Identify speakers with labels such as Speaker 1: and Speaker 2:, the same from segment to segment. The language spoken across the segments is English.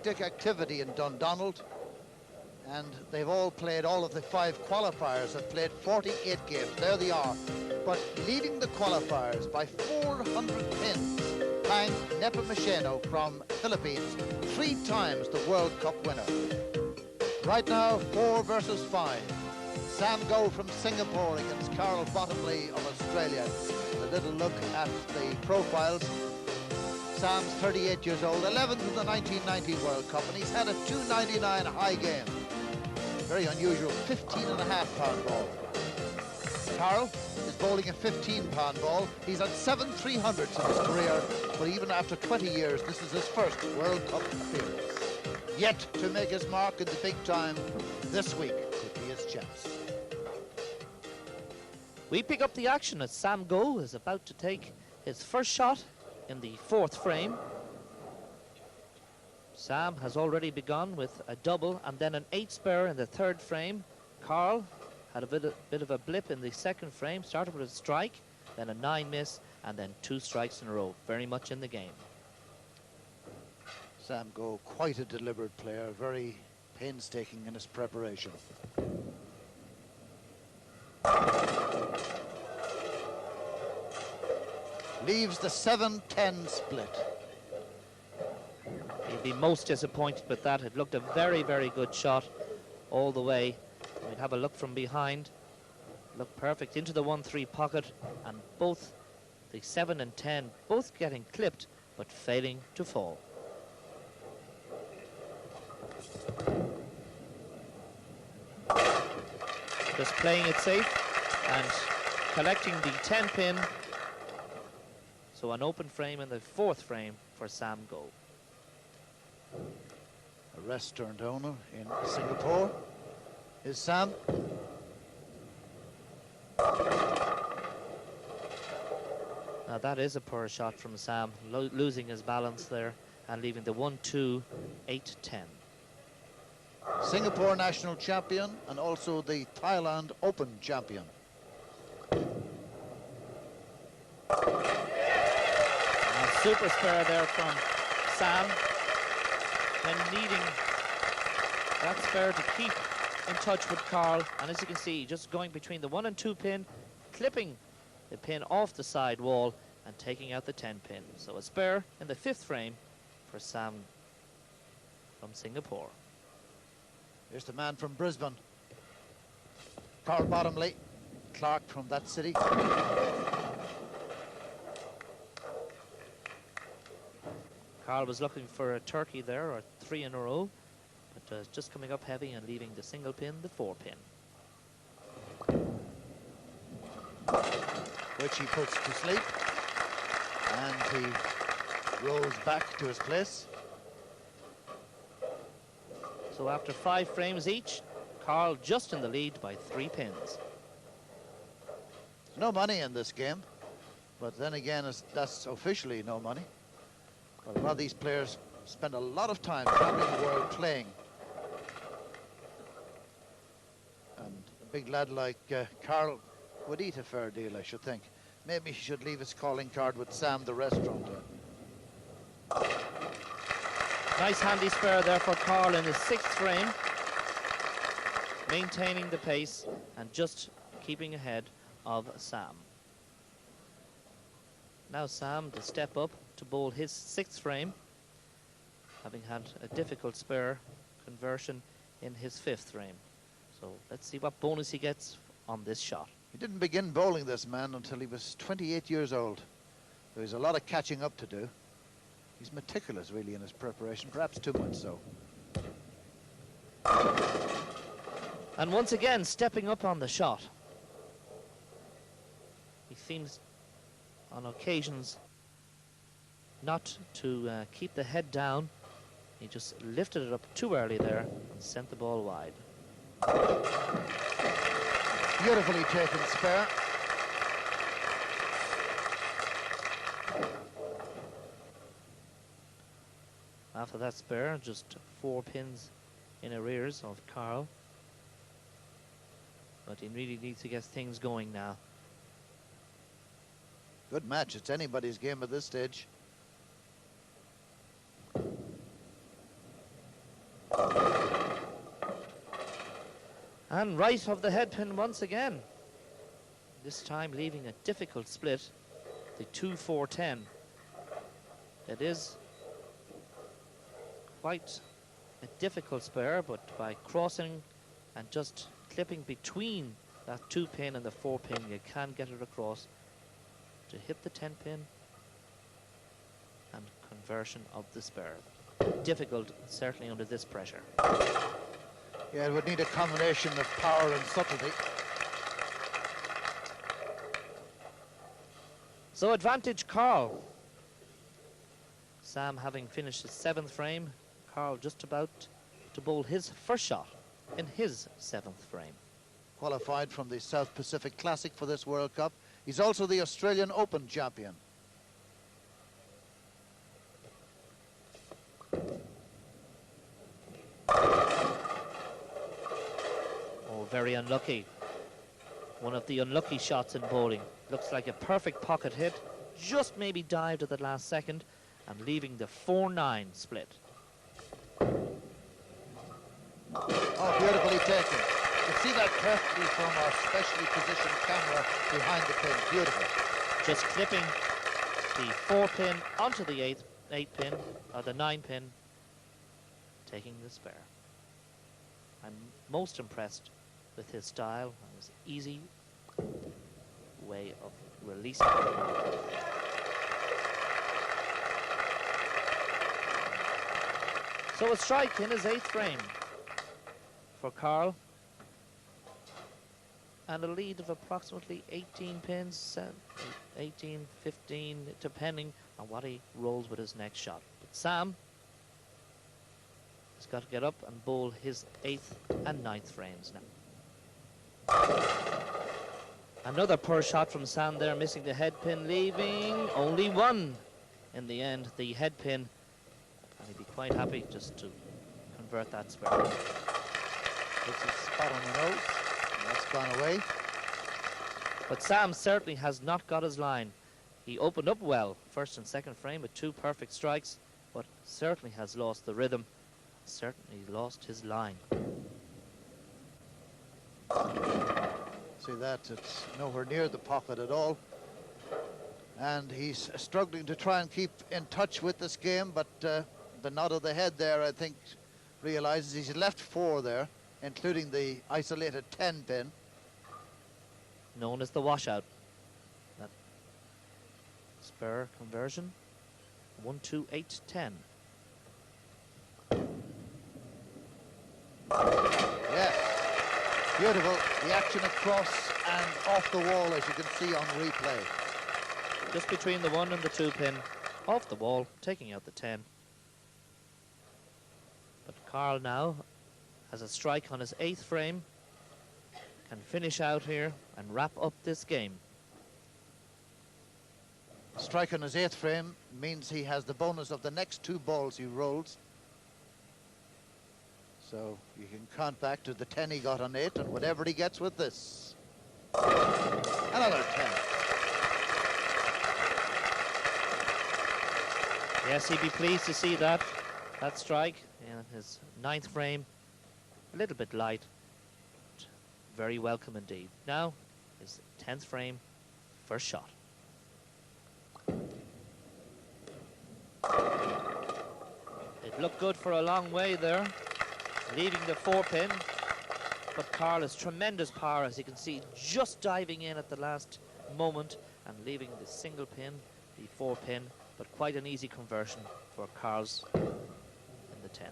Speaker 1: hectic activity in Dundonald, and they've all played, all of the 5 qualifiers have played 48 games. There they are. But leading the qualifiers by 400 pins, Pang Nepomuceno from Philippines, 3 times the World Cup winner. Right now, 4 versus 5. Sam Go from Singapore against Carl Bottomley of Australia. A little look at the profiles. Sam's 38 years old, 11th in the 1990 World Cup, and he's had a 299 high game. Very unusual, 15.5-pound ball. Carl is bowling a 15-pound ball. He's had 7 300s in his career, but even after 20 years, this is his first World Cup appearance. Yet to make his mark in the big time, this week could be his chance.
Speaker 2: We pick up the action as Sam Go is about to take his first shot in the 4th frame. Sam has already begun with a double and then an 8 spare in the 3rd frame. Carl had a bit of a blip in the 2nd frame, started with a strike, then a 9 miss, and then 2 strikes in a row. Very much in the game.
Speaker 1: Sam Go, quite a deliberate player, very painstaking in his preparation. Leaves the 7-10 split.
Speaker 2: He'd be most disappointed with that. It looked a very, very good shot all the way. We'd have a look from behind. Looked perfect into the 1-3 pocket, and both the 7 and 10 both getting clipped but failing to fall. Just playing it safe and collecting the 10 pin. So an open frame in the 4th frame for Sam Go.
Speaker 1: A restaurant owner in Singapore is Sam.
Speaker 2: Now that is a poor shot from Sam, losing his balance there and leaving the 1-2, 8-10.
Speaker 1: Singapore national champion and also the Thailand Open champion.
Speaker 2: Super spare there from Sam, when needing that spare to keep in touch with Carl. And as you can see, just going between the 1 and 2 pin, clipping the pin off the side wall and taking out the 10 pin. So a spare in the 5th frame for Sam from Singapore.
Speaker 1: Here's the man from Brisbane, Carl Bottomley, Clark from that city.
Speaker 2: Carl was looking for a turkey there, or 3 in a row, but just coming up heavy and leaving the single pin, the 4 pin.
Speaker 1: Which he puts to sleep, and he rolls back to his place.
Speaker 2: So after 5 frames each, Carl just in the lead by 3 pins.
Speaker 1: No money in this game, but then again, that's officially no money. But a lot of these players spend a lot of time traveling the world playing. And a big lad like Carl would eat a fair deal, I should think. Maybe he should leave his calling card with Sam, the restaurateur.
Speaker 2: Nice handy spare there for Carl in his 6th frame, maintaining the pace and just keeping ahead of Sam. Now Sam to step up to bowl his 6th frame, having had a difficult spare conversion in his 5th frame. So let's see what bonus he gets on this shot.
Speaker 1: He didn't begin bowling, this man, until he was 28 years old. There was a lot of catching up to do. He's meticulous, really, in his preparation, perhaps too much so.
Speaker 2: And once again, stepping up on the shot. He seems, on occasions, not to keep the head down. He just lifted it up too early there and sent the ball wide.
Speaker 1: Beautifully taken spare.
Speaker 2: After that spare, just 4 pins in arrears of Carl. But he really needs to get things going now.
Speaker 1: Good match. It's anybody's game at this stage.
Speaker 2: And right of the head pin once again. This time leaving a difficult split, the 2-4-10. It is quite a difficult spare, but by crossing and just clipping between that 2 pin and the 4 pin, you can get it across to hit the 10 pin and conversion of the spare. Difficult, certainly under this pressure.
Speaker 1: Yeah, it would need a combination of power and subtlety.
Speaker 2: So advantage Carl. Sam having finished his 7th frame, Carl just about to bowl his first shot in his 7th frame.
Speaker 1: Qualified from the South Pacific Classic for this World Cup. He's also the Australian Open champion.
Speaker 2: Oh, very unlucky. One of the unlucky shots in bowling. Looks like a perfect pocket hit. Just maybe dived at the last second and leaving the 4-9 split.
Speaker 1: Oh, beautifully taken. You can see that perfectly from our specially positioned camera behind the pin. Beautiful.
Speaker 2: Just clipping the 4 pin onto the 8 pin, or the 9 pin, taking the spare. I'm most impressed with his style and his easy way of releasing. So a strike in his 8th frame for Carl, and a lead of approximately 18 pins, 18, 15, depending on what he rolls with his next shot. But Sam has got to get up and bowl his 8th and 9th frames now. Another poor shot from Sam there, missing the head pin, leaving only 1 in the end, the head pin. And he'd be quite happy just to convert that spare.
Speaker 1: It's a spot on the nose. That's gone away.
Speaker 2: But Sam certainly has not got his line. He opened up well, 1st and 2nd frame with 2 perfect strikes, but certainly has lost the rhythm, certainly lost his line.
Speaker 1: See that, it's nowhere near the pocket at all. And he's struggling to try and keep in touch with this game, but the nod of the head there, I think, realizes he's left 4 there, including the isolated 10 pin.
Speaker 2: Known as the washout. That spare conversion, 1, 2, 8, 10.
Speaker 1: Yes, beautiful. The action across and off the wall, as you can see on replay.
Speaker 2: Just between the 1 and the 2 pin, off the wall, taking out the 10. But Carl now has a strike on his 8th frame, can finish out here and wrap up this game.
Speaker 1: Strike on his 8th frame means he has the bonus of the next 2 balls he rolls. So you can count back to the 10 he got on 8 and whatever he gets with this. Another 10.
Speaker 2: Yes, he'd be pleased to see that strike in his 9th frame. A little bit light, but very welcome indeed. Now, his 10th frame, first shot. It looked good for a long way there, leaving the 4 pin, but Carl has tremendous power, as you can see, just diving in at the last moment and leaving the single pin, the 4 pin, but quite an easy conversion for Carl's in the 10.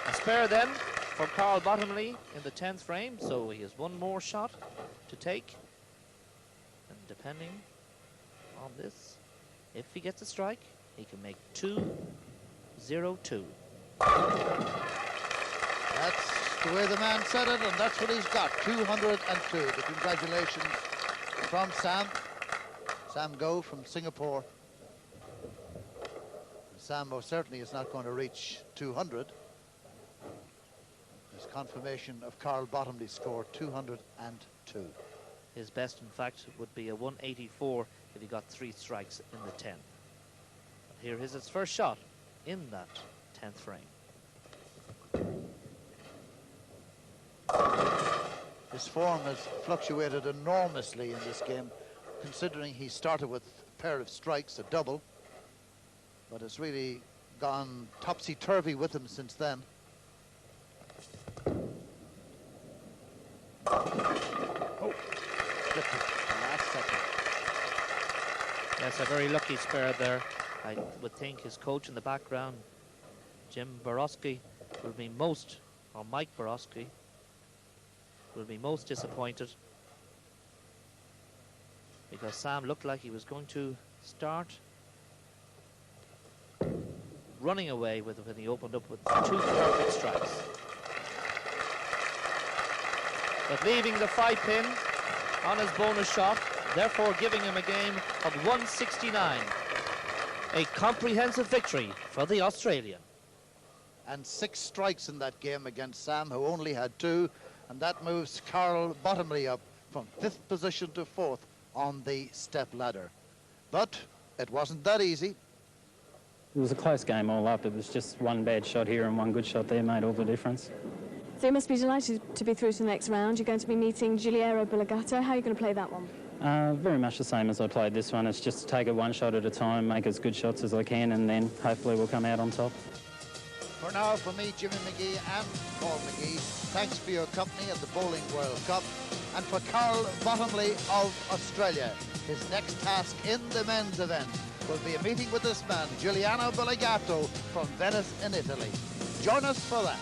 Speaker 2: A spare then for Carl Bottomley in the 10th frame, so he has 1 more shot to take. And depending on this, if he gets a strike, he can make 2-0-2.
Speaker 1: That's the way the man said it, and that's what he's got, 202. The congratulations from Sam. Sam Go from Singapore. Sam most certainly is not going to reach 200. There's confirmation of Carl Bottomley's score, 202.
Speaker 2: His best, in fact, would be a 184 if he got 3 strikes in the 10th. Here is his first shot in that 10th frame.
Speaker 1: His form has fluctuated enormously in this game, considering he started with a pair of strikes, a double, but it's really gone topsy-turvy with him since then. Oh, flipped it the last second.
Speaker 2: Yes, a very lucky spare there. I would think his coach in the background, Jim Borowski, will be most, or Mike Borowski, will be most disappointed, because Sam looked like he was going to start running away with it when he opened up with 2 perfect strikes. But leaving the 5-pin on his bonus shot, therefore giving him a game of 169. A comprehensive victory for the Australian.
Speaker 1: And 6 strikes in that game against Sam, who only had 2, and that moves Carl Bottomley up from 5th position to 4th on the step ladder. But it wasn't that easy.
Speaker 3: It was a close game all up. It was just one bad shot here and one good shot there made all the difference.
Speaker 4: So you must be delighted to be through to the next round. You're going to be meeting Giuliero Bulagato. How are you going to play that one?
Speaker 3: Very much the same as I played this one. It's just to take it one shot at a time, make as good shots as I can, and then hopefully we'll come out on top.
Speaker 1: For now, for me, Jimmy McGee and Paul McGee, thanks for your company at the Bowling World Cup. And for Carl Bottomley of Australia, his next task in the men's event will be a meeting with this man, Giuliano Bulagato, from Venice in Italy. Join us for that.